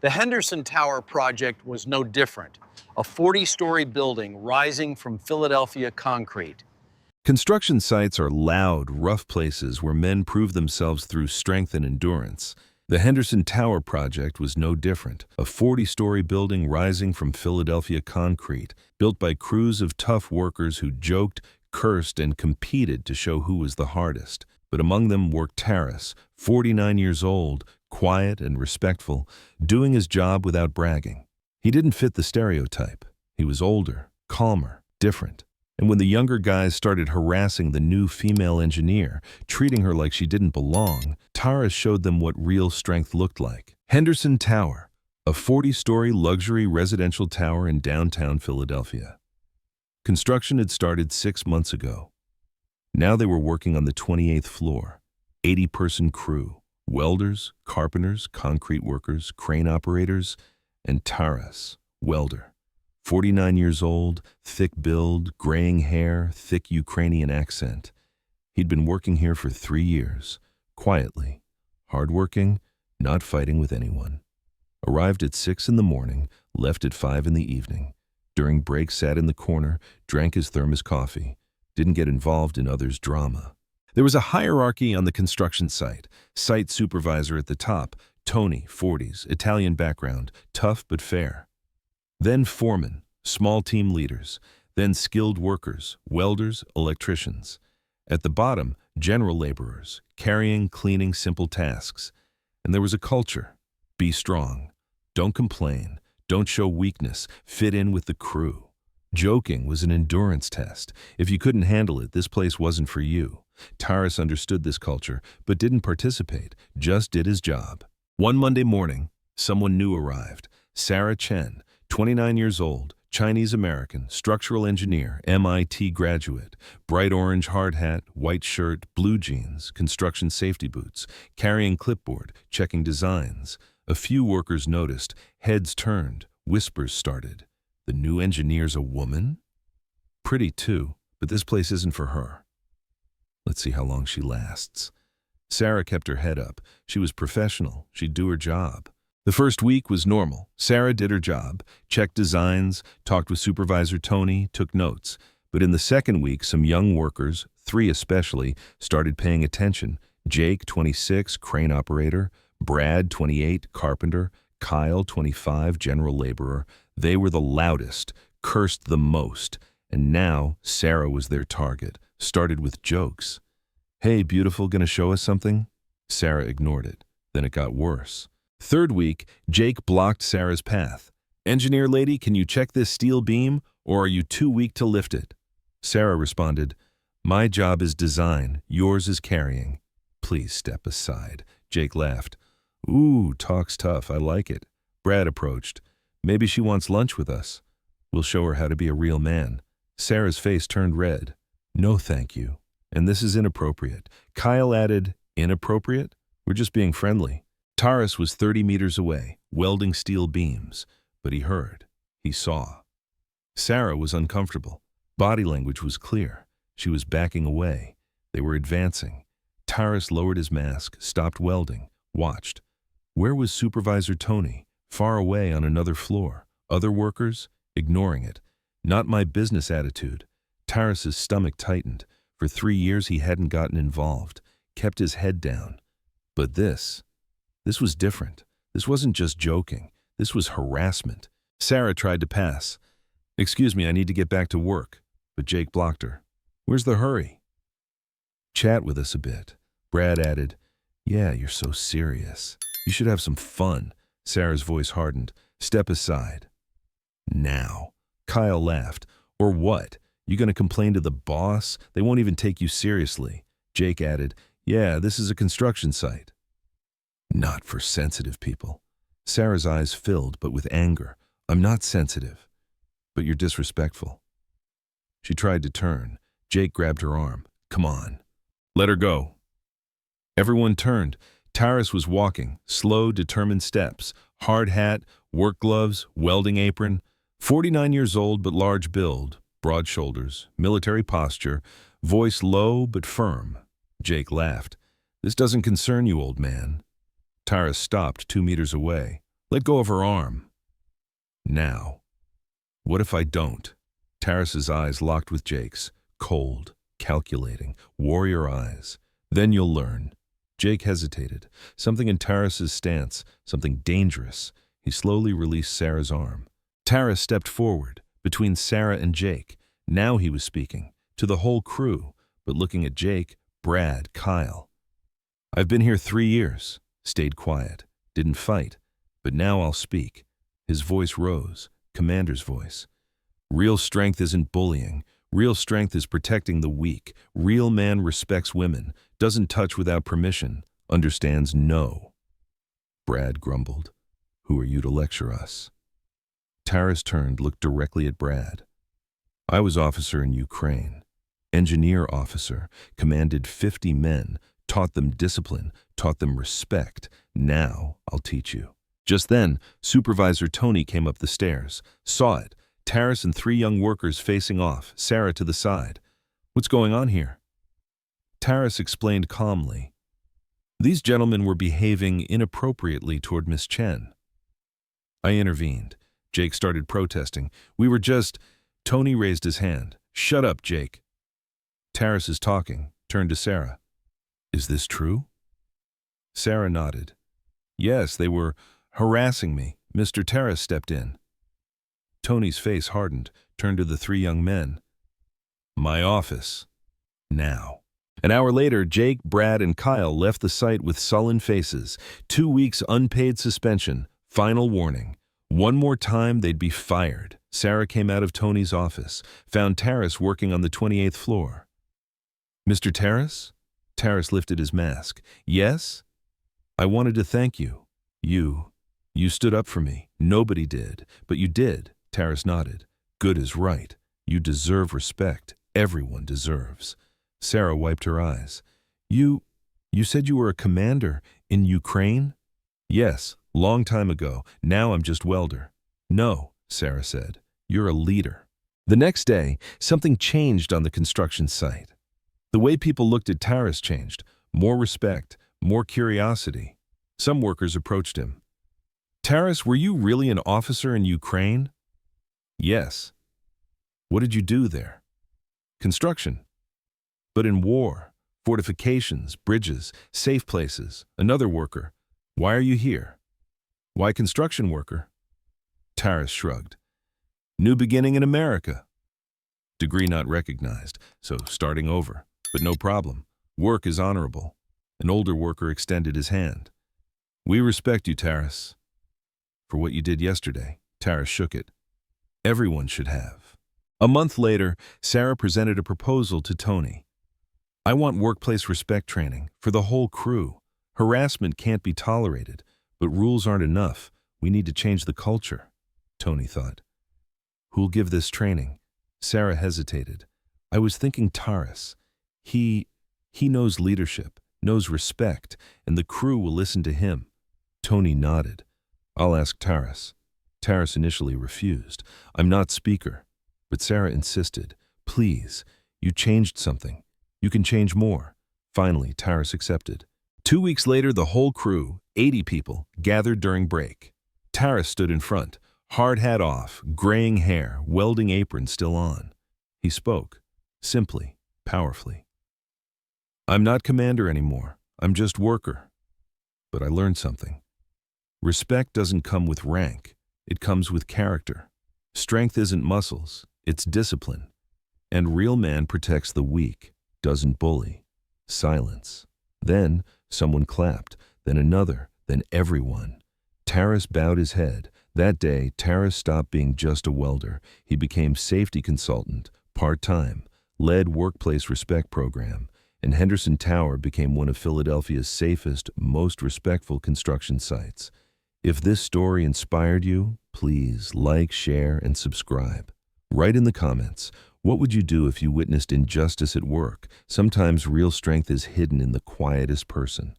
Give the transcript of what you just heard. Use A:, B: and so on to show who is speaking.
A: The Henderson Tower project was no different, a 40-story building rising from Philadelphia concrete.
B: Construction sites are loud, rough places where men prove themselves through strength and endurance. The Henderson Tower project was no different, a 40-story building rising from Philadelphia concrete, built by crews of tough workers who joked, cursed, and competed to show who was the hardest. But among them worked Taras, 49 years old, quiet and respectful, doing his job without bragging. He didn't fit the stereotype. He was older, calmer, different. And when the younger guys started harassing the new female engineer, treating her like she didn't belong, Taras showed them what real strength looked like. Henderson Tower, a 40-story luxury residential tower in downtown Philadelphia. Construction had started 6 months ago. Now they were working on the 28th floor, 80-person crew, welders, carpenters, concrete workers, crane operators, and Taras, welder. 49 years old, thick build, graying hair, thick Ukrainian accent. He'd been working here for 3 years, quietly, hardworking, not fighting with anyone. Arrived at 6 in the morning, left at 5 in the evening. During break sat in the corner, drank his thermos coffee, didn't get involved in others' drama. There was a hierarchy on the construction site. Site supervisor at the top, Tony, 40s, Italian background, tough but fair. Then foremen, small team leaders. Then skilled workers, welders, electricians. At the bottom, general laborers, carrying, cleaning simple tasks. And there was a culture. Be strong. Don't complain. Don't show weakness. Fit in with the crew. Joking was an endurance test. If you couldn't handle it, this place wasn't for you. Taras understood this culture, but didn't participate, just did his job. One Monday morning, someone new arrived. Sarah Chen, 29 years old, Chinese-American, structural engineer, MIT graduate, bright orange hard hat, white shirt, blue jeans, construction safety boots, carrying clipboard, checking designs. A few workers noticed, heads turned, whispers started. The new engineer's a woman? Pretty too, but this place isn't for her. Let's see how long she lasts. Sarah kept her head up. She was professional. She'd do her job. The first week was normal. Sarah did her job, checked designs, talked with supervisor Tony, took notes. But in the second week, some young workers, 3 especially, started paying attention. Jake, 26, crane operator. Brad, 28, carpenter. Kyle, 25, general laborer. They were the loudest, cursed the most. And now Sarah was their target. Started with jokes. Hey, beautiful, gonna show us something? Sarah ignored it. Then it got worse. Third week, Jake blocked Sarah's path. Engineer lady, can you check this steel beam, or are you too weak to lift it? Sarah responded, my job is design, yours is carrying. Please step aside. Jake laughed. Ooh, talk's tough, I like it. Brad approached. Maybe she wants lunch with us. We'll show her how to be a real man. Sarah's face turned red. No, thank you. And this is inappropriate. Kyle added, inappropriate? We're just being friendly. Taras was 30 meters away, welding steel beams. But he heard. He saw. Sarah was uncomfortable. Body language was clear. She was backing away. They were advancing. Taras lowered his mask, stopped welding, watched. Where was Supervisor Tony? Far away on another floor. Other workers? Ignoring it. Not my business attitude. Taras's stomach tightened. For 3 years he hadn't gotten involved. Kept his head down. But this was different. This wasn't just joking. This was harassment. Sarah tried to pass. Excuse me, I need to get back to work. But Jake blocked her. Where's the hurry? Chat with us a bit. Brad added, yeah, you're so serious. You should have some fun. Sarah's voice hardened. Step aside. Now. Kyle laughed. Or what? You gonna complain to the boss? They won't even take you seriously. Jake added, yeah, this is a construction site. Not for sensitive people. Sarah's eyes filled, but with anger. I'm not sensitive. But you're disrespectful. She tried to turn. Jake grabbed her arm. Come on. Let her go. Everyone turned. Taras was walking, slow, determined steps, hard hat, work gloves, welding apron. 49 years old but large build, broad shoulders, military posture, voice low but firm. Jake laughed. This doesn't concern you, old man. Taras stopped 2 meters away. Let go of her arm. Now. What if I don't? Taras's eyes locked with Jake's, cold, calculating, warrior eyes. Then you'll learn. Jake hesitated. Something in Taras's stance, something dangerous. He slowly released Sarah's arm. Taras stepped forward, between Sarah and Jake. Now he was speaking, to the whole crew, but looking at Jake, Brad, Kyle. I've been here 3 years, stayed quiet, didn't fight, but now I'll speak. His voice rose, commander's voice. Real strength isn't bullying. Real strength is protecting the weak. Real man respects women, doesn't touch without permission, understands no. Brad grumbled. Who are you to lecture us? Taras turned, looked directly at Brad. I was officer in Ukraine. Engineer officer, commanded 50 men, taught them discipline, taught them respect. Now I'll teach you. Just then, Supervisor Tony came up the stairs, saw it. Taras and 3 young workers facing off, Sarah to the side. What's going on here? Taras explained calmly. These gentlemen were behaving inappropriately toward Miss Chen. I intervened. Jake started protesting. We were just... Tony raised his hand. Shut up, Jake. Taras is talking, turned to Sarah. Is this true? Sarah nodded. Yes, they were harassing me. Mr. Taras stepped in. Tony's face hardened, turned to the 3 young men. My office. Now. An hour later, Jake, Brad, and Kyle left the site with sullen faces. 2 weeks unpaid suspension. Final warning. One more time, they'd be fired. Sarah came out of Tony's office, found Taras working on the 28th floor. Mr. Taras? Taras lifted his mask. Yes? I wanted to thank you. You stood up for me. Nobody did, but you did. Taras nodded. Good is right. You deserve respect. Everyone deserves. Sarah wiped her eyes. You said you were a commander in Ukraine? Yes, long time ago. Now I'm just welder. No, Sarah said. You're a leader. The next day, something changed on the construction site. The way people looked at Taras changed. More respect, more curiosity. Some workers approached him. Taras, were you really an officer in Ukraine? Yes. What did you do there? Construction. But in war, fortifications, bridges, safe places. Another worker. Why are you here? Why construction worker? Taras shrugged. New beginning in America. Degree not recognized, so starting over. But no problem. Work is honorable. An older worker extended his hand. We respect you, Taras. For what you did yesterday. Taras shook it. Everyone should have. A month later, Sarah presented a proposal to Tony. I want workplace respect training for the whole crew. Harassment can't be tolerated, but rules aren't enough. We need to change the culture, Tony thought. Who'll give this training? Sarah hesitated. I was thinking Taras. He knows leadership, knows respect, and the crew will listen to him. Tony nodded. I'll ask Taras. Taras initially refused. I'm not speaker. But Sarah insisted. Please, you changed something. You can change more. Finally, Taras accepted. 2 weeks later, the whole crew, 80 people, gathered during break. Taras stood in front, hard hat off, graying hair, welding apron still on. He spoke, simply, powerfully. I'm not commander anymore. I'm just worker. But I learned something. Respect doesn't come with rank. It comes with character. Strength isn't muscles. It's discipline. And real man protects the weak, doesn't bully. Silence. Then someone clapped, then another, then everyone. Taras bowed his head. That day, Taras stopped being just a welder. He became safety consultant, part-time, led workplace respect program, and Henderson Tower became one of Philadelphia's safest, most respectful construction sites. If this story inspired you, please like, share, and subscribe. Write in the comments, what would you do if you witnessed injustice at work? Sometimes real strength is hidden in the quietest person.